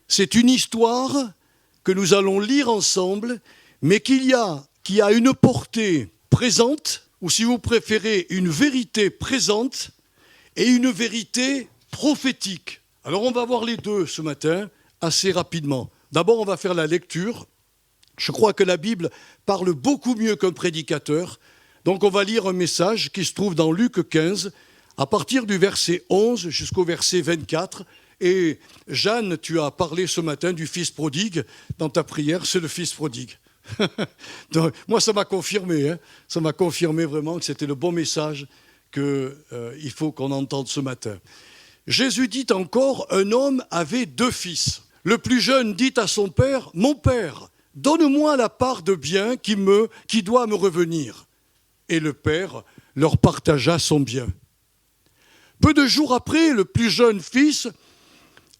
C'est une histoire que nous allons lire ensemble, mais qui a une portée présente, ou si vous préférez, une vérité présente et une vérité prophétique. Alors on va voir les deux ce matin, assez rapidement. D'abord, on va faire la lecture. Je crois que la Bible parle beaucoup mieux qu'un prédicateur. Donc on va lire un message qui se trouve dans Luc 15, à partir du verset 11 jusqu'au verset 24. Et Jeanne, tu as parlé ce matin du fils prodigue dans ta prière, c'est le fils prodigue. Donc, moi, ça m'a confirmé, ça m'a confirmé vraiment que c'était le bon message qu'il faut qu'on entende ce matin. Jésus dit encore, un homme avait 2 fils. Le plus jeune dit à son père, « Mon père, donne-moi la part de bien qui doit me revenir. » Et le père leur partagea son bien. Peu de jours après, le plus jeune fils,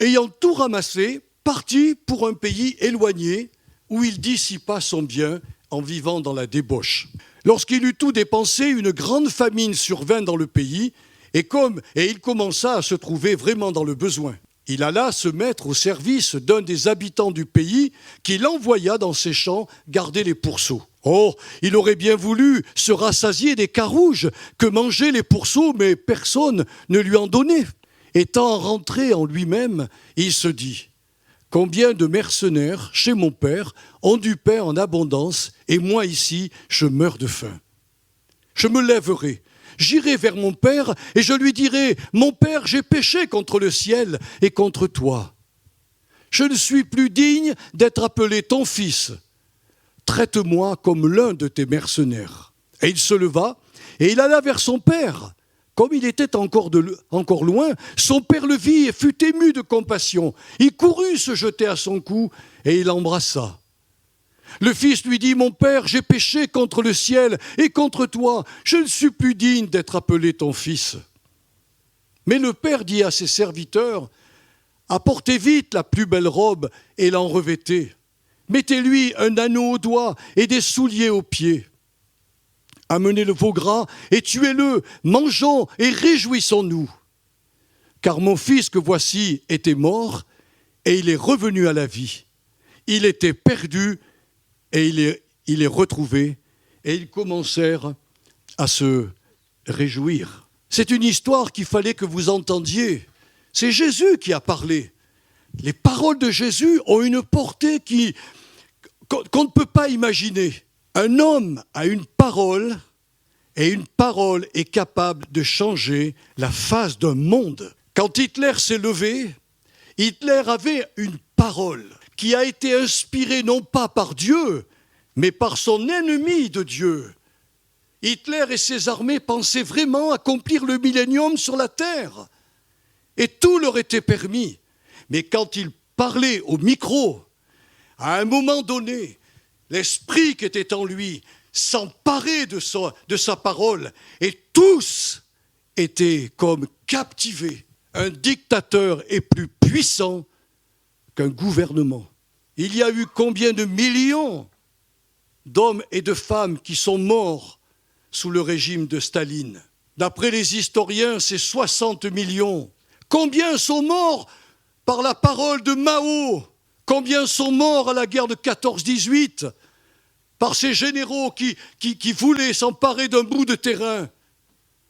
ayant tout ramassé, partit pour un pays éloigné où il dissipa son bien en vivant dans la débauche. Lorsqu'il eut tout dépensé, une grande famine survint dans le pays et il commença à se trouver vraiment dans le besoin. Il alla se mettre au service d'un des habitants du pays qui l'envoya dans ses champs garder les pourceaux. Oh, il aurait bien voulu se rassasier des carouges que mangeaient les pourceaux, mais personne ne lui en donnait. Étant rentré en lui-même, il se dit « Combien de mercenaires, chez mon père, ont du pain en abondance, et moi ici, je meurs de faim. Je me lèverai, j'irai vers mon père, et je lui dirai « Mon père, j'ai péché contre le ciel et contre toi. Je ne suis plus digne d'être appelé ton fils. Traite-moi comme l'un de tes mercenaires. » Et il se leva, et il alla vers son père. Comme il était encore loin, son père le vit et fut ému de compassion. Il courut se jeter à son cou et il l'embrassa. Le fils lui dit « Mon père, j'ai péché contre le ciel et contre toi. Je ne suis plus digne d'être appelé ton fils. » Mais le père dit à ses serviteurs « Apportez vite la plus belle robe et l'en revêtez. Mettez-lui un anneau au doigt et des souliers aux pieds. Amenez le veau gras et tuez-le, mangeons et réjouissons-nous. Car mon fils que voici était mort et il est revenu à la vie. Il était perdu et il est retrouvé. » Et ils commencèrent à se réjouir. C'est une histoire qu'il fallait que vous entendiez. C'est Jésus qui a parlé. Les paroles de Jésus ont une portée qu'on ne peut pas imaginer. Un homme a une parole, et une parole est capable de changer la face d'un monde. Quand Hitler s'est levé, Hitler avait une parole qui a été inspirée non pas par Dieu, mais par son ennemi de Dieu. Hitler et ses armées pensaient vraiment accomplir le millénium sur la terre. Et tout leur était permis. Mais quand il parlait au micro, à un moment donné, l'esprit qui était en lui s'emparait de sa parole et tous étaient comme captivés. Un dictateur est plus puissant qu'un gouvernement. Il y a eu combien de millions d'hommes et de femmes qui sont morts sous le régime de Staline? D'après les historiens, c'est 60 millions. Combien sont morts par la parole de Mao? Combien sont morts à la guerre de 14-18 par ces généraux qui voulaient s'emparer d'un bout de terrain?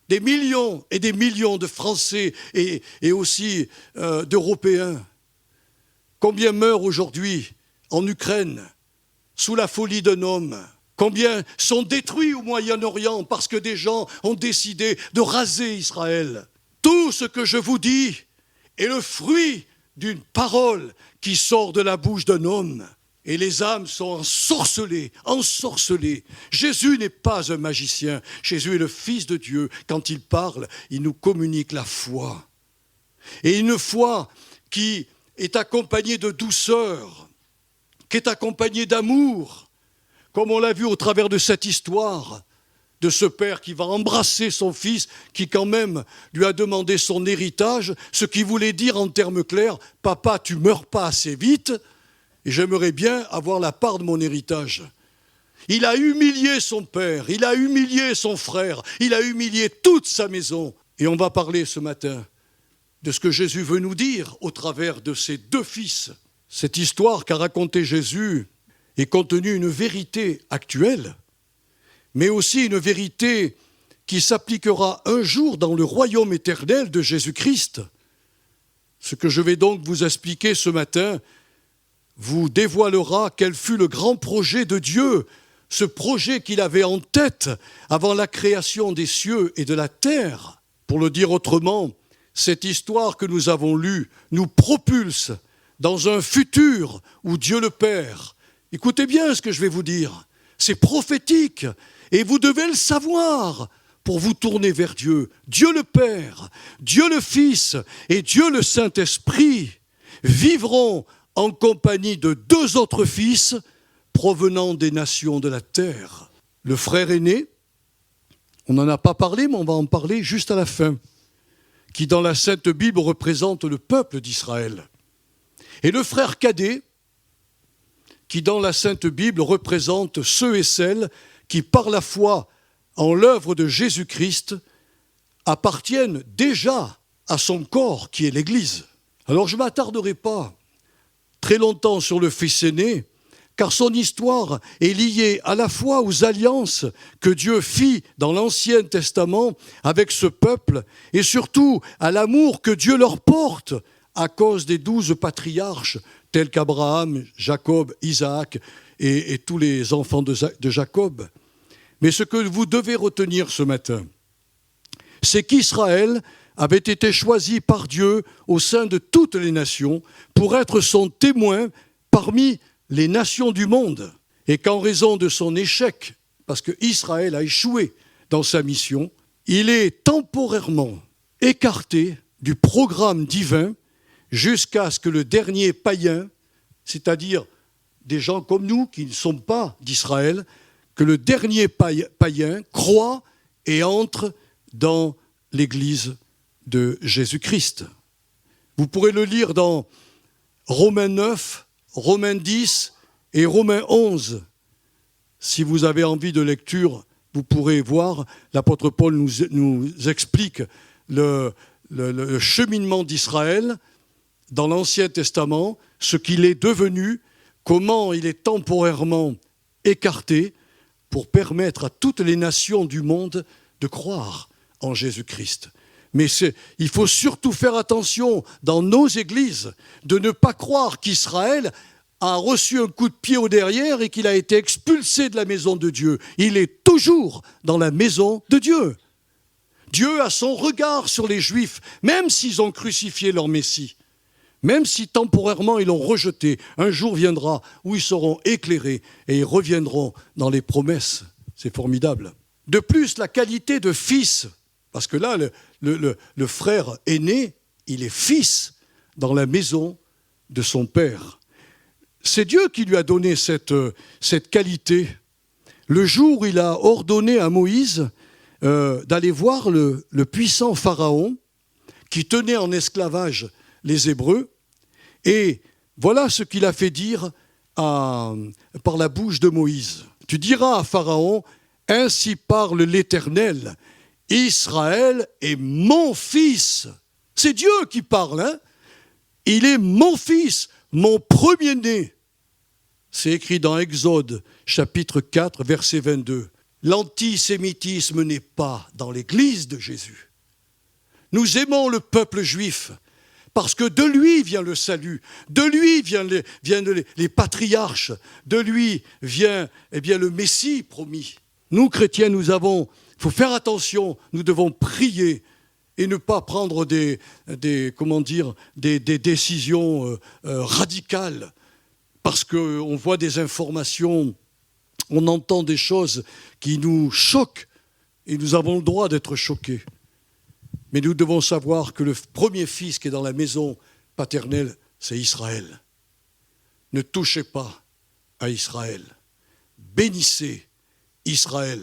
Des millions et des millions de Français et aussi d'Européens. Combien meurent aujourd'hui en Ukraine sous la folie d'un homme? Combien sont détruits au Moyen-Orient parce que des gens ont décidé de raser Israël? Tout ce que je vous dis est le fruit d'une parole qui sort de la bouche d'un homme. Et les âmes sont ensorcelées. Jésus n'est pas un magicien. Jésus est le Fils de Dieu. Quand il parle, il nous communique la foi. Et une foi qui est accompagnée de douceur, qui est accompagnée d'amour, comme on l'a vu au travers de cette histoire, de ce père qui va embrasser son fils, qui quand même lui a demandé son héritage, ce qui voulait dire en termes clairs, « Papa, tu meurs pas assez vite, et j'aimerais bien avoir la part de mon héritage. » Il a humilié son père, il a humilié son frère, il a humilié toute sa maison. Et on va parler ce matin de ce que Jésus veut nous dire au travers de ses 2 fils. cette histoire qu'a racontée Jésus est contenue une vérité actuelle, mais aussi une vérité qui s'appliquera un jour dans le royaume éternel de Jésus-Christ. Ce que je vais donc vous expliquer ce matin vous dévoilera quel fut le grand projet de Dieu, ce projet qu'il avait en tête avant la création des cieux et de la terre. Pour le dire autrement, cette histoire que nous avons lue nous propulse dans un futur où Dieu le Père, écoutez bien ce que je vais vous dire, c'est prophétique et vous devez le savoir pour vous tourner vers Dieu. Dieu le Père, Dieu le Fils et Dieu le Saint-Esprit vivront en compagnie de deux autres fils provenant des nations de la terre. Le frère aîné, on n'en a pas parlé, mais on va en parler juste à la fin, qui dans la Sainte Bible représente le peuple d'Israël. Et le frère cadet, qui dans la Sainte Bible représente ceux et celles qui, par la foi en l'œuvre de Jésus-Christ, appartiennent déjà à son corps, qui est l'Église. Alors je ne m'attarderai pas très longtemps sur le fils aîné, car son histoire est liée à la fois aux alliances que Dieu fit dans l'Ancien Testament avec ce peuple, et surtout à l'amour que Dieu leur porte à cause des 12 patriarches, tels qu'Abraham, Jacob, Isaac et tous les enfants de Jacob. Mais ce que vous devez retenir ce matin, c'est qu'Israël avait été choisi par Dieu au sein de toutes les nations pour être son témoin parmi les nations du monde. Et qu'en raison de son échec, parce qu'Israël a échoué dans sa mission, il est temporairement écarté du programme divin jusqu'à ce que le dernier païen, c'est-à-dire des gens comme nous qui ne sont pas d'Israël, que le dernier païen croit et entre dans l'Église de Jésus-Christ. Vous pourrez le lire dans Romains 9, Romains 10 et Romains 11. Si vous avez envie de lecture, vous pourrez voir, l'apôtre Paul nous explique le cheminement d'Israël dans l'Ancien Testament, ce qu'il est devenu, comment il est temporairement écarté pour permettre à toutes les nations du monde de croire en Jésus-Christ. Mais il faut surtout faire attention dans nos églises de ne pas croire qu'Israël a reçu un coup de pied au derrière et qu'il a été expulsé de la maison de Dieu. Il est toujours dans la maison de Dieu. Dieu a son regard sur les Juifs, même s'ils ont crucifié leur Messie, même si temporairement ils l'ont rejeté. Un jour viendra où ils seront éclairés et ils reviendront dans les promesses. C'est formidable. De plus, la qualité de fils, parce que là, le frère aîné, il est fils dans la maison de son père. C'est Dieu qui lui a donné cette qualité. Le jour où il a ordonné à Moïse d'aller voir le puissant Pharaon qui tenait en esclavage les Hébreux, et voilà ce qu'il a fait dire par la bouche de Moïse. Tu diras à Pharaon, ainsi parle l'Éternel, Israël est mon fils. C'est Dieu qui parle, hein? Il est mon fils, mon premier-né. C'est écrit dans Exode, chapitre 4, verset 22. L'antisémitisme n'est pas dans l'Église de Jésus. Nous aimons le peuple juif parce que de lui vient le salut, de lui viennent les patriarches, de lui vient le Messie promis. Nous, chrétiens, il faut faire attention, nous devons prier et ne pas prendre des décisions radicales parce qu'on voit des informations, on entend des choses qui nous choquent et nous avons le droit d'être choqués. Mais nous devons savoir que le premier fils qui est dans la maison paternelle, c'est Israël. Ne touchez pas à Israël. Bénissez Israël.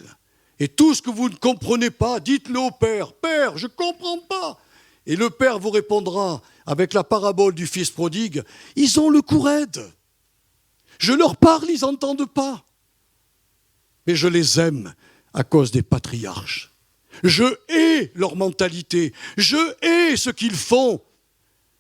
Et tout ce que vous ne comprenez pas, dites-le au Père. Père, je ne comprends pas. Et le Père vous répondra avec la parabole du fils prodigue. Ils ont le cou raide. Je leur parle, ils n'entendent pas. Mais je les aime à cause des patriarches. Je hais leur mentalité. Je hais ce qu'ils font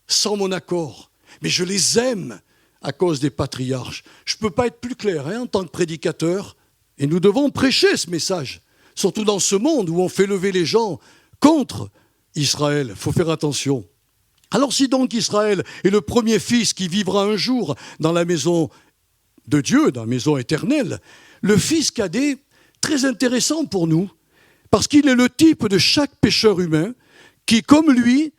sans mon accord. Mais je les aime à cause des patriarches. Je ne peux pas être plus clair en tant que prédicateur. Et nous devons prêcher ce message, surtout dans ce monde où on fait lever les gens contre Israël. Il faut faire attention. Alors si donc Israël est le premier fils qui vivra un jour dans la maison de Dieu, dans la maison éternelle, le fils cadet, très intéressant pour nous, parce qu'il est le type de chaque pécheur humain qui, comme lui,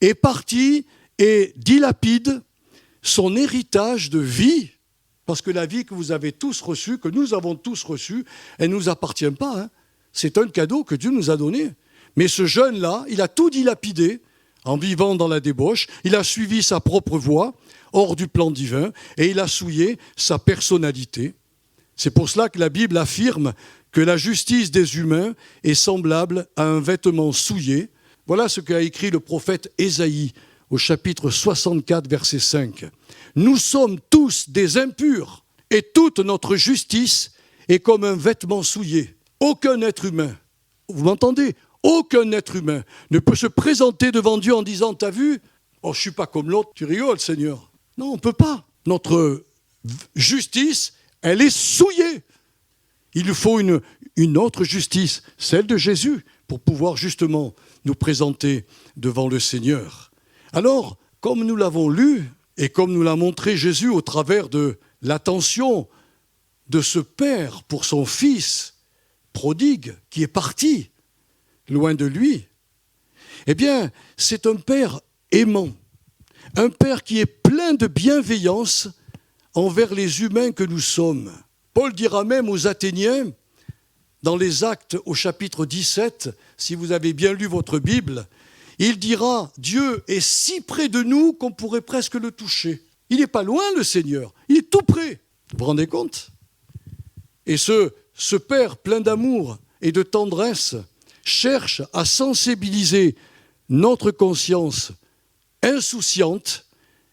est parti et dilapide son héritage de vie, parce que la vie que vous avez tous reçue, que nous avons tous reçue, elle ne nous appartient pas. C'est un cadeau que Dieu nous a donné. Mais ce jeune-là, il a tout dilapidé en vivant dans la débauche, il a suivi sa propre voie, hors du plan divin, et il a souillé sa personnalité. C'est pour cela que la Bible affirme que la justice des humains est semblable à un vêtement souillé. Voilà ce qu'a écrit le prophète Ésaïe au chapitre 64, verset 5. « Nous sommes tous des impurs, et toute notre justice est comme un vêtement souillé. Aucun être humain, vous m'entendez ? Aucun être humain ne peut se présenter devant Dieu en disant « T'as vu ? Oh, je ne suis pas comme l'autre. Tu rigoles, Seigneur. » Non, on ne peut pas. Notre justice, elle est souillée. Il nous faut une autre justice, celle de Jésus, pour pouvoir justement nous présenter devant le Seigneur. Alors, comme nous l'avons lu, et comme nous l'a montré Jésus au travers de l'attention de ce père pour son fils prodigue qui est parti, loin de lui, eh bien, c'est un père aimant, un père qui est plein de bienveillance envers les humains que nous sommes. Paul dira même aux Athéniens, dans les Actes au chapitre 17, si vous avez bien lu votre Bible, il dira, Dieu est si près de nous qu'on pourrait presque le toucher. Il n'est pas loin, le Seigneur, il est tout près. Vous vous rendez compte ? Et ce père plein d'amour et de tendresse cherche à sensibiliser notre conscience insouciante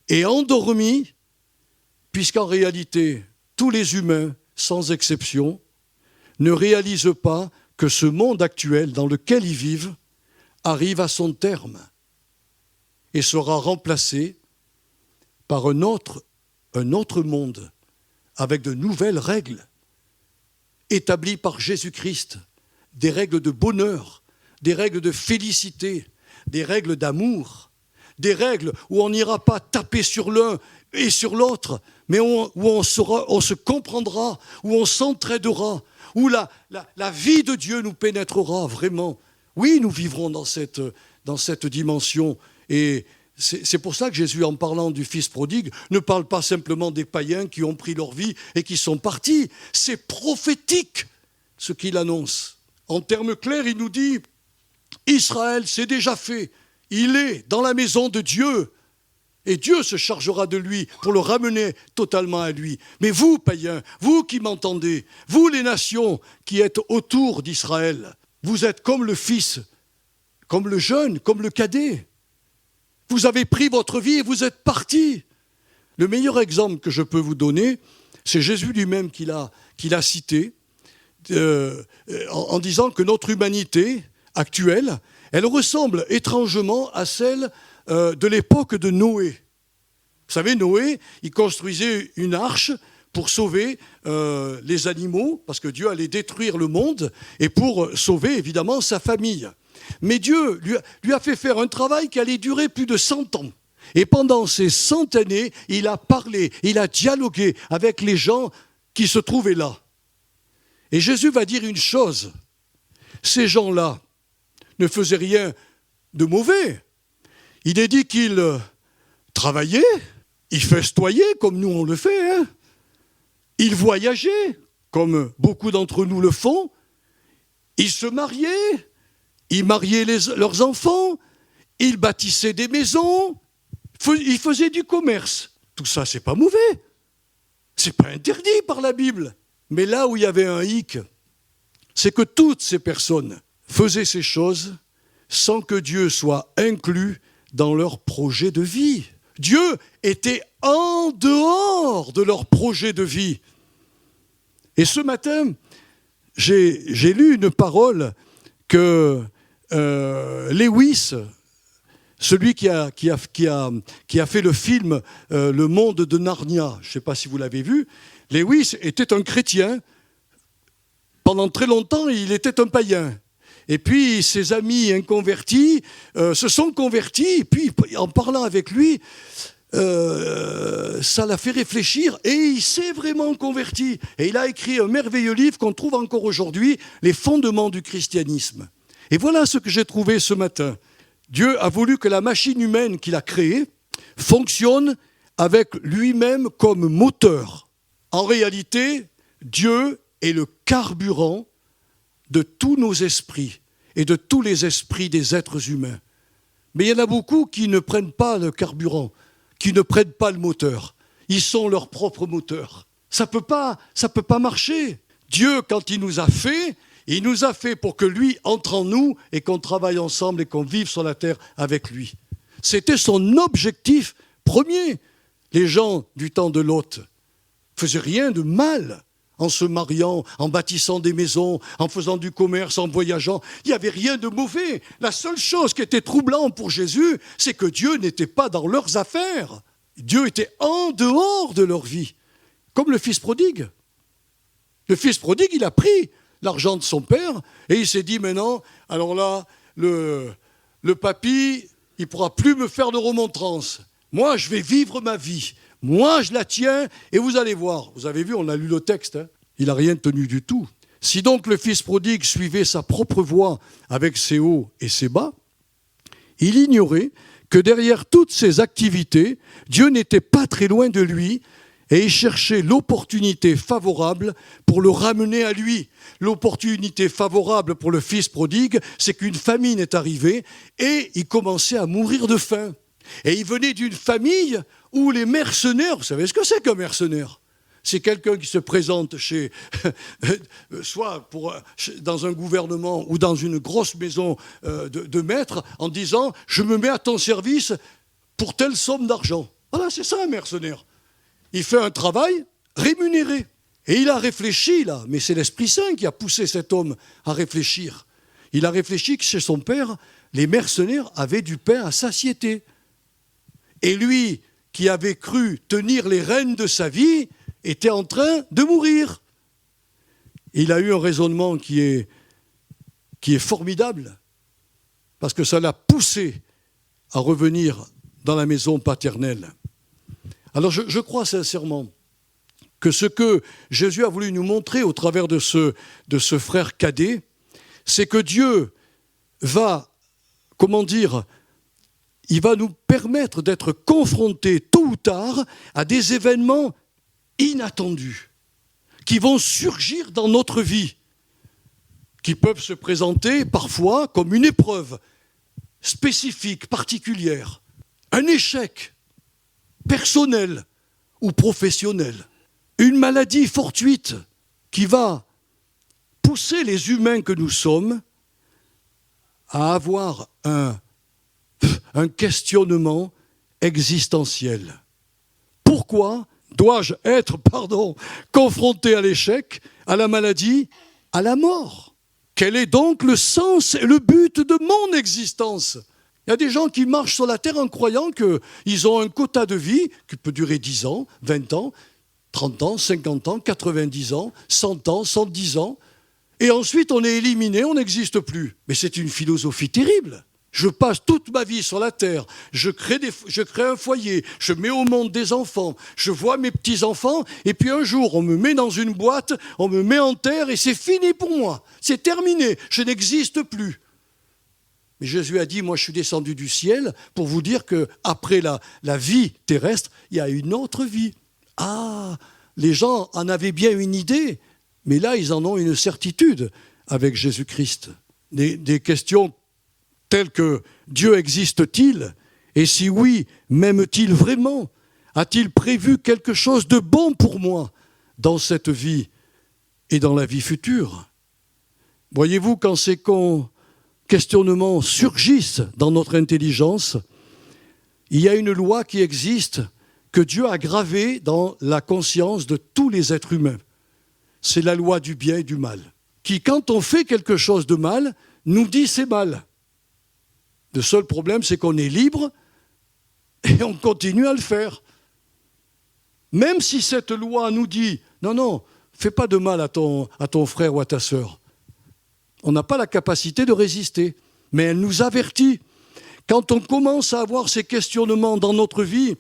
et endormie, puisqu'en réalité, tous les humains, sans exception, ne réalisent pas que ce monde actuel dans lequel ils vivent arrive à son terme et sera remplacé par un autre monde avec de nouvelles règles établies par Jésus-Christ, des règles de bonheur, des règles de félicité, des règles d'amour, des règles où on n'ira pas taper sur l'un et sur l'autre, mais où on se comprendra, où on s'entraidera, où la vie de Dieu nous pénétrera vraiment. Oui, nous vivrons dans cette dimension. Et c'est pour ça que Jésus, en parlant du Fils prodigue, ne parle pas simplement des païens qui ont pris leur vie et qui sont partis. C'est prophétique ce qu'il annonce. En termes clairs, il nous dit, Israël, c'est déjà fait. Il est dans la maison de Dieu. Et Dieu se chargera de lui pour le ramener totalement à lui. Mais vous, païens, vous qui m'entendez, vous les nations qui êtes autour d'Israël, vous êtes comme le fils, comme le jeune, comme le cadet. Vous avez pris votre vie et vous êtes partis. Le meilleur exemple que je peux vous donner, c'est Jésus lui-même qui l'a cité, en disant que notre humanité actuelle, elle ressemble étrangement à celle de l'époque de Noé. Vous savez, Noé, il construisait une arche pour sauver les animaux, parce que Dieu allait détruire le monde, et pour sauver évidemment sa famille. Mais Dieu lui a fait faire un travail qui allait durer plus de 100 ans. Et pendant ces 100 années, il a parlé, il a dialogué avec les gens qui se trouvaient là. Et Jésus va dire une chose, ces gens-là ne faisaient rien de mauvais. Il est dit qu'ils travaillaient, ils festoyaient comme nous on le fait, ils voyageaient comme beaucoup d'entre nous le font, ils se mariaient, ils mariaient leurs enfants, ils bâtissaient des maisons, ils faisaient du commerce. Tout ça, c'est pas mauvais. C'est pas interdit par la Bible. Mais là où il y avait un hic, c'est que toutes ces personnes faisaient ces choses sans que Dieu soit inclus dans leur projet de vie. Dieu était en dehors de leur projet de vie. Et ce matin, j'ai lu une parole que Lewis celui qui a fait le film Le Monde de Narnia, je ne sais pas si vous l'avez vu, Lewis était un chrétien. Pendant très longtemps, il était un païen. Et puis, ses amis inconvertis se sont convertis. Et puis, en parlant avec lui, ça l'a fait réfléchir. Et il s'est vraiment converti. Et il a écrit un merveilleux livre qu'on trouve encore aujourd'hui, Les fondements du christianisme. Et voilà ce que j'ai trouvé ce matin. Dieu a voulu que la machine humaine qu'il a créée fonctionne avec lui-même comme moteur. En réalité, Dieu est le carburant de tous nos esprits et de tous les esprits des êtres humains. Mais il y en a beaucoup qui ne prennent pas le carburant, qui ne prennent pas le moteur. Ils sont leur propre moteur. Ça peut pas marcher. Dieu, quand il nous a fait pour que lui entre en nous et qu'on travaille ensemble et qu'on vive sur la terre avec lui. C'était son objectif premier. Les gens du temps de Lot faisaient rien de mal en se mariant, en bâtissant des maisons, en faisant du commerce, en voyageant. Il n'y avait rien de mauvais. La seule chose qui était troublante pour Jésus, c'est que Dieu n'était pas dans leurs affaires. Dieu était en dehors de leur vie. Comme le fils prodigue. Le fils prodigue, il a pris l'argent de son père et il s'est dit maintenant, alors là, le papy, il ne pourra plus me faire de remontrance. Moi, je vais vivre ma vie. Moi, je la tiens, et vous allez voir. Vous avez vu, on a lu le texte, hein. Il n'a rien tenu du tout. Si donc le fils prodigue suivait sa propre voie avec ses hauts et ses bas, il ignorait que derrière toutes ses activités, Dieu n'était pas très loin de lui et il cherchait l'opportunité favorable pour le ramener à lui. L'opportunité favorable pour le fils prodigue, c'est qu'une famine est arrivée et il commençait à mourir de faim. Et il venait d'une famille où les mercenaires, vous savez ce que c'est qu'un mercenaire ? C'est quelqu'un qui se présente soit dans un gouvernement ou dans une grosse maison de maître en disant « je me mets à ton service pour telle somme d'argent ». Voilà, c'est ça un mercenaire. Il fait un travail rémunéré. Et il a réfléchi là, mais c'est l'Esprit Saint qui a poussé cet homme à réfléchir. Il a réfléchi que chez son père, les mercenaires avaient du pain à satiété. Et lui, qui avait cru tenir les rênes de sa vie, était en train de mourir. Il a eu un raisonnement qui est formidable, parce que ça l'a poussé à revenir dans la maison paternelle. Alors je crois sincèrement que ce que Jésus a voulu nous montrer au travers de ce frère cadet, c'est que Dieu va, il va nous permettre d'être confrontés tôt ou tard à des événements inattendus qui vont surgir dans notre vie, qui peuvent se présenter parfois comme une épreuve spécifique, particulière, un échec personnel ou professionnel, une maladie fortuite qui va pousser les humains que nous sommes à avoir un questionnement existentiel. Pourquoi dois-je être, confronté à l'échec, à la maladie, à la mort ? Quel est donc le sens et le but de mon existence ? Il y a des gens qui marchent sur la terre en croyant qu'ils ont un quota de vie qui peut durer 10 ans, 20 ans, 30 ans, 50 ans, 90 ans, 100 ans, 110 ans. Et ensuite, on est éliminé, on n'existe plus. Mais c'est une philosophie terrible. Je passe toute ma vie sur la terre, je crée un foyer, je mets au monde des enfants, je vois mes petits-enfants, et puis un jour, on me met dans une boîte, on me met en terre, et c'est fini pour moi. C'est terminé, je n'existe plus. Mais Jésus a dit, moi je suis descendu du ciel pour vous dire qu'après la vie terrestre, il y a une autre vie. Ah, les gens en avaient bien une idée, mais là, ils en ont une certitude avec Jésus-Christ. Des questions telles que Dieu existe-t-il ? Et si oui, m'aime-t-il vraiment ? A-t-il prévu quelque chose de bon pour moi dans cette vie et dans la vie future ? Voyez-vous, quand ces questionnements surgissent dans notre intelligence, il y a une loi qui existe que Dieu a gravée dans la conscience de tous les êtres humains. C'est la loi du bien et du mal, qui, quand on fait quelque chose de mal, nous dit c'est mal. Le seul problème, c'est qu'on est libre et on continue à le faire. Même si cette loi nous dit « Non, non, fais pas de mal à ton frère ou à ta sœur », on n'a pas la capacité de résister. Mais elle nous avertit. Quand on commence à avoir ces questionnements dans notre vie,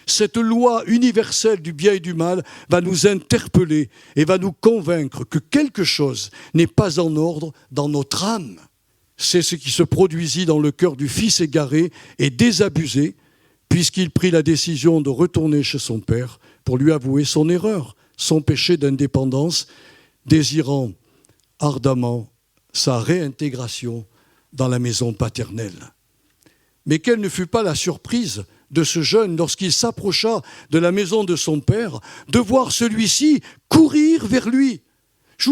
cette loi universelle du bien et du mal va nous interpeller et va nous convaincre que quelque chose n'est pas en ordre dans notre âme. C'est ce qui se produisit dans le cœur du fils égaré et désabusé, puisqu'il prit la décision de retourner chez son père pour lui avouer son erreur, son péché d'indépendance, désirant ardemment sa réintégration dans la maison paternelle. Mais quelle ne fut pas la surprise de ce jeune lorsqu'il s'approcha de la maison de son père, de voir celui-ci courir vers lui. Je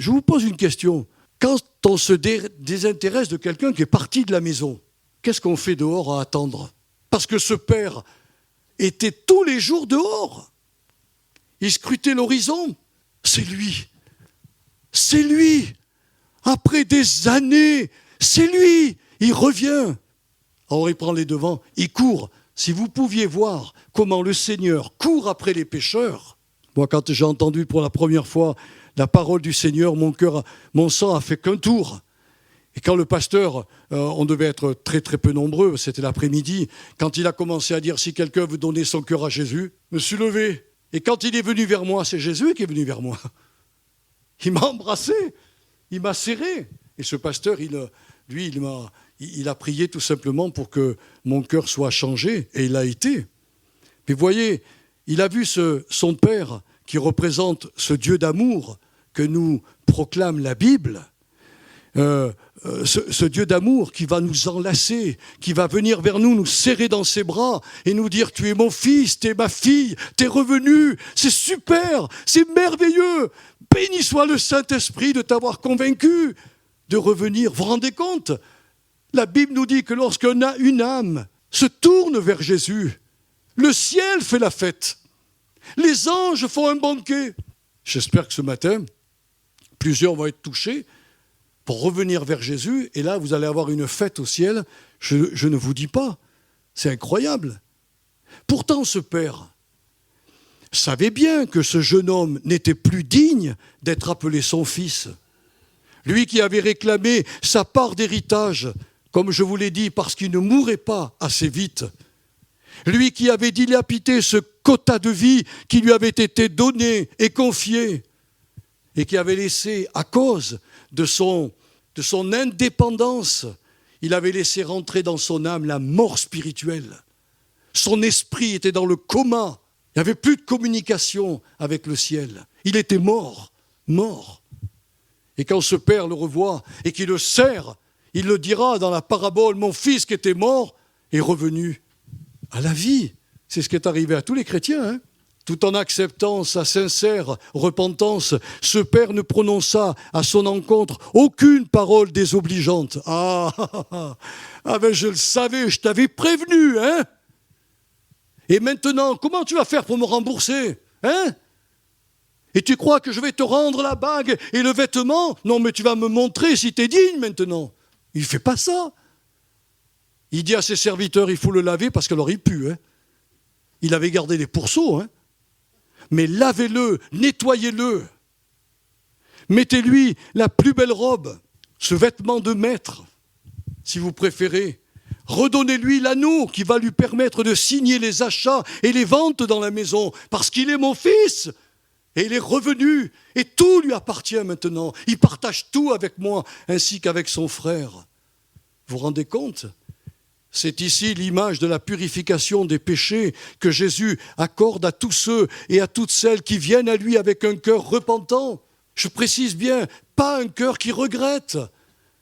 vous pose une question. Quand on se désintéresse de quelqu'un qui est parti de la maison, qu'est-ce qu'on fait dehors à attendre ? Parce que ce père était tous les jours dehors. Il scrutait l'horizon. C'est lui. C'est lui. Après des années, c'est lui. Il revient. Alors il prend les devants, il court. Si vous pouviez voir comment le Seigneur court après les pécheurs, moi quand j'ai entendu pour la première fois la parole du Seigneur, mon sang a fait qu'un tour. Et quand le pasteur, on devait être très très peu nombreux, c'était l'après-midi, quand il a commencé à dire si quelqu'un veut donner son cœur à Jésus, je me suis levé. Et quand il est venu vers moi, c'est Jésus qui est venu vers moi. Il m'a embrassé, il m'a serré. Et ce pasteur, il a prié tout simplement pour que mon cœur soit changé, et il a été. Mais voyez, il a vu son Père qui représente ce Dieu d'amour que nous proclame la Bible, ce Dieu d'amour qui va nous enlacer, qui va venir vers nous, nous serrer dans ses bras et nous dire « Tu es mon fils, tu es ma fille, tu es revenu, c'est super, c'est merveilleux, béni soit le Saint-Esprit de t'avoir convaincu de revenir. » Vous vous rendez compte ? La Bible nous dit que lorsqu'une âme se tourne vers Jésus, le ciel fait la fête. Les anges font un banquet. J'espère que ce matin, plusieurs vont être touchés pour revenir vers Jésus. Et là, vous allez avoir une fête au ciel. Je ne vous dis pas. C'est incroyable. Pourtant, ce père savait bien que ce jeune homme n'était plus digne d'être appelé son fils. Lui qui avait réclamé sa part d'héritage, comme je vous l'ai dit, parce qu'il ne mourrait pas assez vite. Lui qui avait dilapidé ce quota de vie qui lui avait été donné et confié, et qui avait laissé, à cause de son indépendance, il avait laissé rentrer dans son âme la mort spirituelle. Son esprit était dans le coma. Il n'y avait plus de communication avec le ciel. Il était mort. Et quand ce père le revoit et qu'il le serre, il le dira dans la parabole, mon fils qui était mort est revenu à la vie. C'est ce qui est arrivé à tous les chrétiens. Hein. Tout en acceptant sa sincère repentance, ce père ne prononça à son encontre aucune parole désobligeante. Ah ben je le savais, je t'avais prévenu. Hein. Et maintenant, comment tu vas faire pour me rembourser, hein? Et tu crois que je vais te rendre la bague et le vêtement ? Non, mais tu vas me montrer si tu es digne maintenant. Il ne fait pas ça. Il dit à ses serviteurs, il faut le laver parce qu'alors il pue. Hein. Il avait gardé les pourceaux. Hein. Mais lavez-le, nettoyez-le. Mettez-lui la plus belle robe, ce vêtement de maître, si vous préférez. Redonnez-lui l'anneau qui va lui permettre de signer les achats et les ventes dans la maison, parce qu'il est mon fils. Et il est revenu, et tout lui appartient maintenant. Il partage tout avec moi, ainsi qu'avec son frère. Vous vous rendez compte ? C'est ici l'image de la purification des péchés que Jésus accorde à tous ceux et à toutes celles qui viennent à lui avec un cœur repentant. Je précise bien, pas un cœur qui regrette.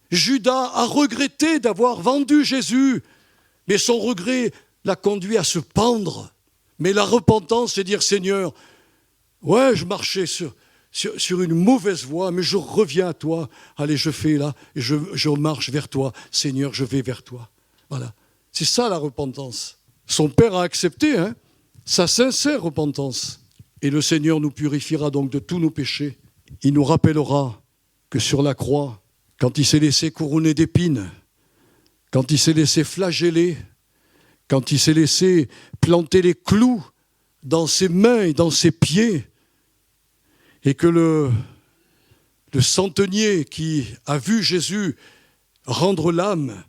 Judas a regretté d'avoir vendu Jésus, mais son regret l'a conduit à se pendre. Mais la repentance, c'est dire, Seigneur, ouais, je marchais sur une mauvaise voie, mais je reviens à toi. Allez, je fais là, et je marche vers toi. Seigneur, je vais vers toi. Voilà. C'est ça la repentance. Son Père a accepté sa sincère repentance. Et le Seigneur nous purifiera donc de tous nos péchés. Il nous rappellera que sur la croix, quand il s'est laissé couronner d'épines, quand il s'est laissé flageller, quand il s'est laissé planter les clous dans ses mains et dans ses pieds, et que le centenier qui a vu Jésus rendre l'âme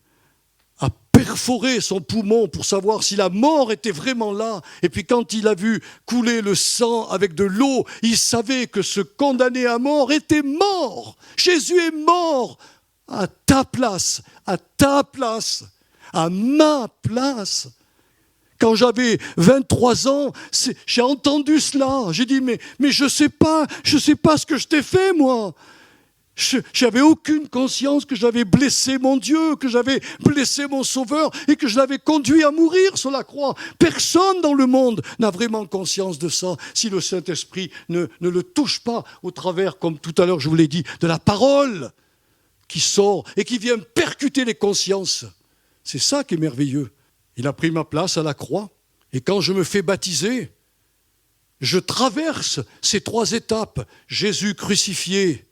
a perforé son poumon pour savoir si la mort était vraiment là. Et puis quand il a vu couler le sang avec de l'eau, il savait que ce condamné à mort était mort. Jésus est mort à ta place, à ma place. Quand j'avais 23 ans, j'ai entendu cela. J'ai dit, mais je sais pas ce que je t'ai fait, moi. Je n'avais aucune conscience que j'avais blessé mon Dieu, que j'avais blessé mon Sauveur et que je l'avais conduit à mourir sur la croix. Personne dans le monde n'a vraiment conscience de ça si le Saint-Esprit ne le touche pas au travers, comme tout à l'heure je vous l'ai dit, de la parole qui sort et qui vient percuter les consciences. C'est ça qui est merveilleux. Il a pris ma place à la croix. Et quand je me fais baptiser, je traverse ces 3 étapes. Jésus crucifié,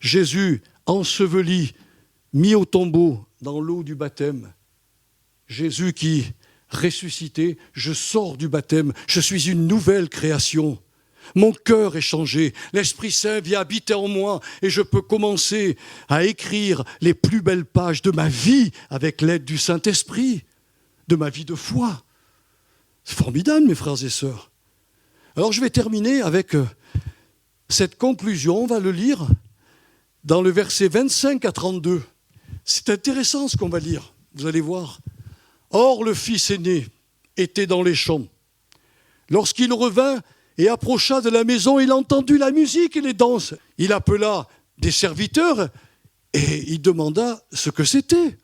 Jésus enseveli, mis au tombeau dans l'eau du baptême. Jésus qui ressuscité, je sors du baptême, je suis une nouvelle création. Mon cœur est changé, l'Esprit Saint vient habiter en moi et je peux commencer à écrire les plus belles pages de ma vie avec l'aide du Saint-Esprit, de ma vie de foi. C'est formidable, mes frères et sœurs. Alors je vais terminer avec cette conclusion, on va le lire dans le verset 25 à 32. C'est intéressant ce qu'on va lire, vous allez voir. Or, le fils aîné était dans les champs. Lorsqu'il revint et approcha de la maison, il entendit la musique et les danses. Il appela des serviteurs et il demanda ce que c'était.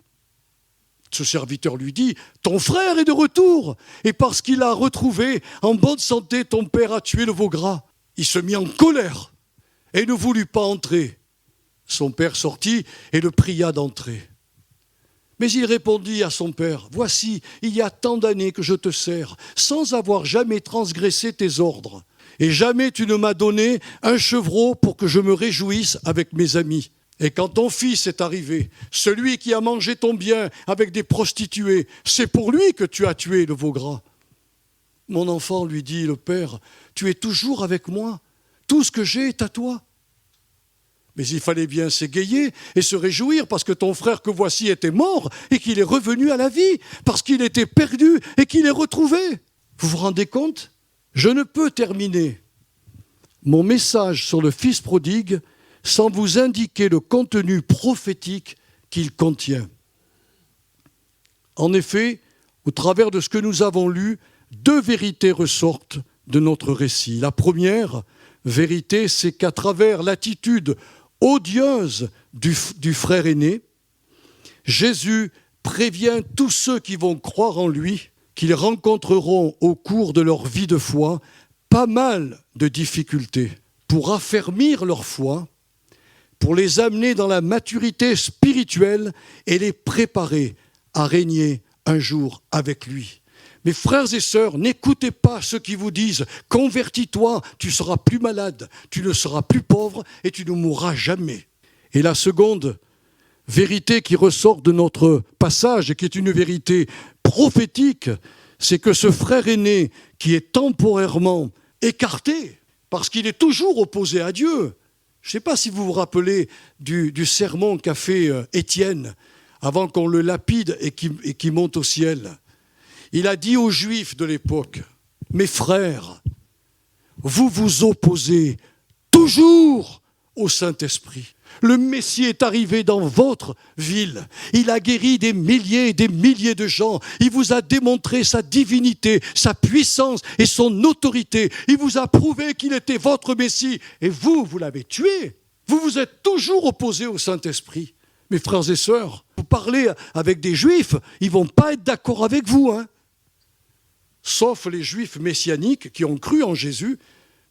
Ce serviteur lui dit, « Ton frère est de retour, et parce qu'il a retrouvé en bonne santé, ton père a tué le veau gras. » Il se mit en colère et ne voulut pas entrer. Son père sortit et le pria d'entrer. Mais il répondit à son père, « Voici, il y a tant d'années que je te sers, sans avoir jamais transgressé tes ordres. Et jamais tu ne m'as donné un chevreau pour que je me réjouisse avec mes amis. Et quand ton fils est arrivé, celui qui a mangé ton bien avec des prostituées, c'est pour lui que tu as tué le veau gras. » Mon enfant, lui dit le père, « Tu es toujours avec moi, tout ce que j'ai est à toi. » Mais il fallait bien s'égayer et se réjouir parce que ton frère que voici était mort et qu'il est revenu à la vie, parce qu'il était perdu et qu'il est retrouvé. Vous vous rendez compte ? Je ne peux terminer mon message sur le fils prodigue sans vous indiquer le contenu prophétique qu'il contient. En effet, au travers de ce que nous avons lu, 2 vérités ressortent de notre récit. La première vérité, c'est qu'à travers l'attitude odieuse du frère aîné, Jésus prévient tous ceux qui vont croire en lui qu'ils rencontreront au cours de leur vie de foi pas mal de difficultés pour affermir leur foi, pour les amener dans la maturité spirituelle et les préparer à régner un jour avec lui. Mes frères et sœurs, n'écoutez pas ceux qui vous disent « Convertis-toi, tu seras plus malade, tu ne seras plus pauvre et tu ne mourras jamais. » Et la seconde vérité qui ressort de notre passage et qui est une vérité prophétique, c'est que ce frère aîné qui est temporairement écarté, parce qu'il est toujours opposé à Dieu. Je ne sais pas si vous vous rappelez du sermon qu'a fait Étienne avant qu'on le lapide et qui monte au ciel. Il a dit aux Juifs de l'époque, « Mes frères, vous vous opposez toujours au Saint-Esprit. Le Messie est arrivé dans votre ville. Il a guéri des milliers et des milliers de gens. Il vous a démontré sa divinité, sa puissance et son autorité. Il vous a prouvé qu'il était votre Messie. Et vous l'avez tué. Vous vous êtes toujours opposés au Saint-Esprit. » Mes frères et sœurs, vous parlez avec des Juifs, ils ne vont pas être d'accord avec vous, hein. Sauf les Juifs messianiques qui ont cru en Jésus,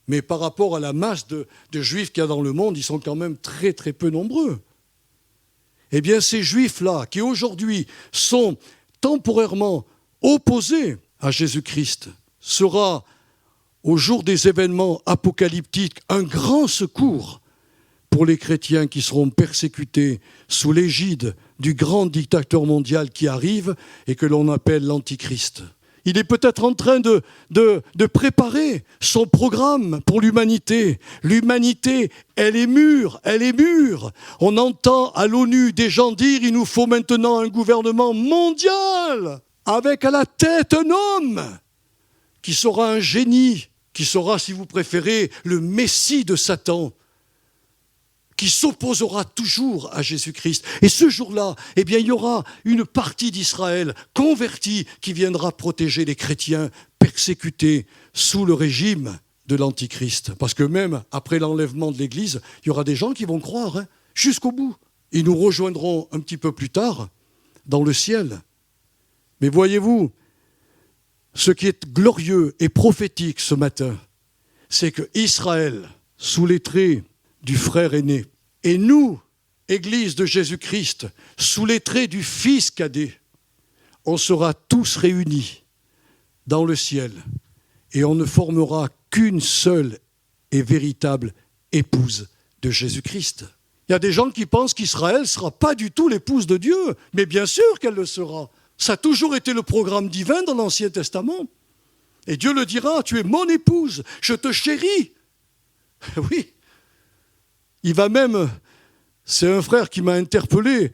mais par rapport à la masse de Juifs qu'il y a dans le monde, ils sont quand même très très peu nombreux. Eh bien ces Juifs-là, qui aujourd'hui sont temporairement opposés à Jésus-Christ, sera au jour des événements apocalyptiques un grand secours, pour les chrétiens qui seront persécutés sous l'égide du grand dictateur mondial qui arrive et que l'on appelle l'Antichrist. Il est peut-être en train de préparer son programme pour l'humanité. L'humanité, elle est mûre, elle est mûre. On entend à l'ONU des gens dire « il nous faut maintenant un gouvernement mondial avec à la tête un homme qui sera un génie, qui sera, si vous préférez, le Messie de Satan, qui s'opposera toujours à Jésus-Christ. Et ce jour-là, eh bien, il y aura une partie d'Israël convertie qui viendra protéger les chrétiens persécutés sous le régime de l'Antichrist. Parce que même après l'enlèvement de l'Église, il y aura des gens qui vont croire jusqu'au bout. Ils nous rejoindront un petit peu plus tard dans le ciel. Mais voyez-vous, ce qui est glorieux et prophétique ce matin, c'est que Israël, sous les traits du frère aîné, et nous, Église de Jésus-Christ, sous les traits du Fils cadet, on sera tous réunis dans le ciel et on ne formera qu'une seule et véritable épouse de Jésus-Christ. Il y a des gens qui pensent qu'Israël ne sera pas du tout l'épouse de Dieu, mais bien sûr qu'elle le sera. Ça a toujours été le programme divin dans l'Ancien Testament. Et Dieu le dira, tu es mon épouse, je te chéris. Oui. Il va même, c'est un frère qui m'a interpellé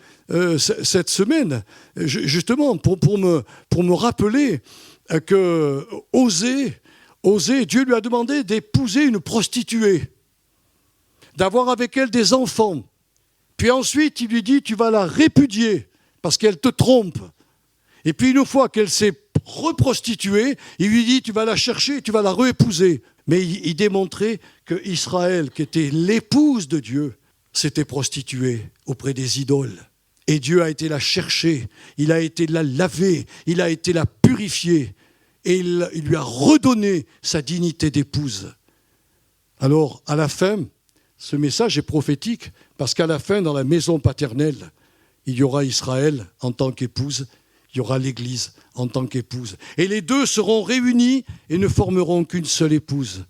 cette semaine, justement pour me rappeler que Osée, Dieu lui a demandé d'épouser une prostituée, d'avoir avec elle des enfants. Puis ensuite, il lui dit, tu vas la répudier parce qu'elle te trompe. Et puis une fois qu'elle s'est reprostituée, il lui dit, tu vas la chercher et tu vas la réépouser. Mais il démontrait que Israël, qui était l'épouse de Dieu, s'était prostituée auprès des idoles. Et Dieu a été la chercher, il a été la laver, il a été la purifier. Et il lui a redonné sa dignité d'épouse. Alors, à la fin, ce message est prophétique, parce qu'à la fin, dans la maison paternelle, il y aura Israël en tant qu'épouse, il y aura l'Église en tant qu'épouse. Et les deux seront réunis et ne formeront qu'une seule épouse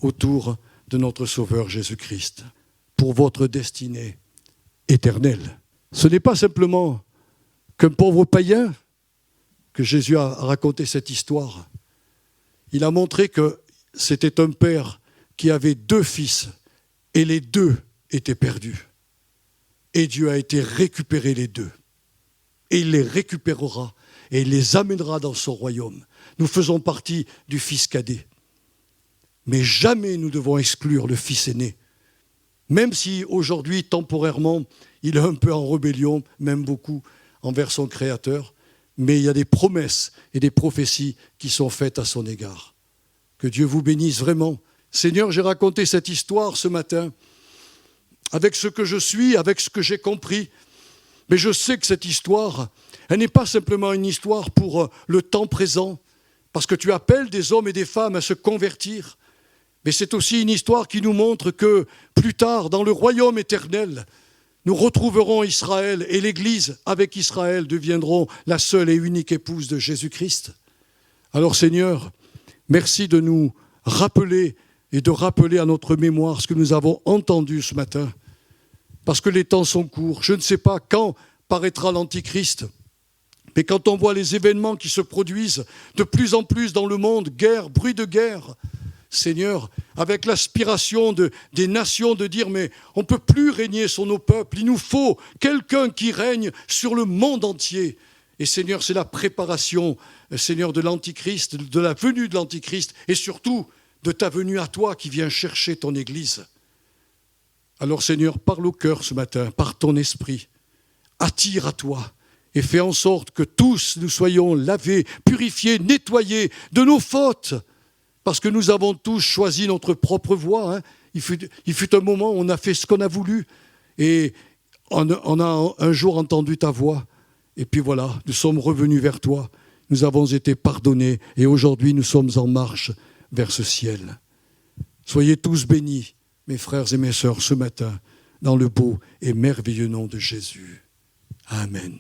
autour de notre Sauveur Jésus-Christ, pour votre destinée éternelle. Ce n'est pas simplement qu'un pauvre païen que Jésus a raconté cette histoire. Il a montré que c'était un père qui avait 2 fils et les 2 étaient perdus. Et Dieu a été récupérer les 2. Et il les récupérera et il les amènera dans son royaume. Nous faisons partie du fils cadet. Mais jamais nous devons exclure le fils aîné. Même si aujourd'hui, temporairement, il est un peu en rébellion, même beaucoup, envers son Créateur. Mais il y a des promesses et des prophéties qui sont faites à son égard. Que Dieu vous bénisse vraiment. Seigneur, j'ai raconté cette histoire ce matin avec ce que je suis, avec ce que j'ai compris. Mais je sais que cette histoire, elle n'est pas simplement une histoire pour le temps présent, parce que tu appelles des hommes et des femmes à se convertir. Mais c'est aussi une histoire qui nous montre que plus tard, dans le royaume éternel, nous retrouverons Israël et l'Église avec Israël deviendront la seule et unique épouse de Jésus-Christ. Alors Seigneur, merci de nous rappeler et de rappeler à notre mémoire ce que nous avons entendu ce matin. Parce que les temps sont courts. Je ne sais pas quand paraîtra l'Antichrist. Mais quand on voit les événements qui se produisent de plus en plus dans le monde, guerre, bruit de guerre, Seigneur, avec l'aspiration des nations de dire « mais on ne peut plus régner sur nos peuples, il nous faut quelqu'un qui règne sur le monde entier ». Et Seigneur, c'est la préparation, Seigneur, de l'Antichrist, de la venue de l'Antichrist et surtout de ta venue à toi qui vient chercher ton Église. Alors Seigneur, parle au cœur ce matin, par ton esprit, attire à toi et fais en sorte que tous nous soyons lavés, purifiés, nettoyés de nos fautes, parce que nous avons tous choisi notre propre voie. Il fut un moment où on a fait ce qu'on a voulu et on a un jour entendu ta voix et puis voilà, nous sommes revenus vers toi, nous avons été pardonnés et aujourd'hui nous sommes en marche vers ce ciel. Soyez tous bénis, mes frères et mes sœurs, ce matin, dans le beau et merveilleux nom de Jésus. Amen.